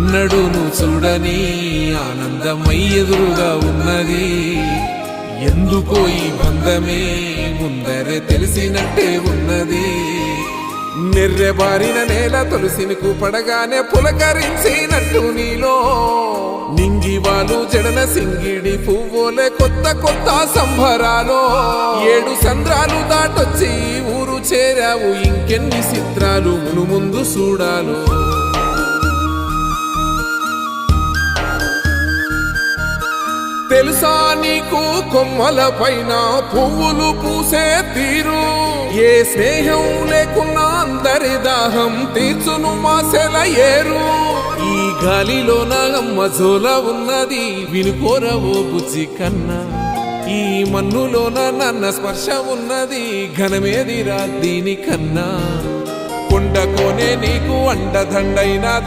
ఎన్నడూను చూడని ఆనందమై ఎదురుగా ఉన్నది. ఎందుకో ఈ బంధమే ముందరే తెలిసినట్టే ఉన్నది. నెర్రెబారిన నేల తులసిని పడగానే పులకరించినట్టు నీలో నింగివాలు జడన సింగిడి పువ్వులే కొత్త కొత్త సంబరాలో. 7 సంద్రాలు దాటొచ్చి ఊరు చేరావు, ఇంకెన్ని చిత్రాలు మును ముందు చూడాలో. తెలుసా నీకు కొమ్మల పైన పువ్వులు పూసే తీరు? ఏ స్నేహం లేకున్నా అందరి దాహం తీర్చును మాసెల ఏరు. ఈ గాలిలోన అమ్మ జోల ఉన్నది, వినుకోరవో బుజ్జి కన్నా. ఈ మన్నులోన నన్న స్పర్శ ఉన్నది, ఘనమేదిరా దీనికన్నా. కొండకోనే నీకు అండదండైన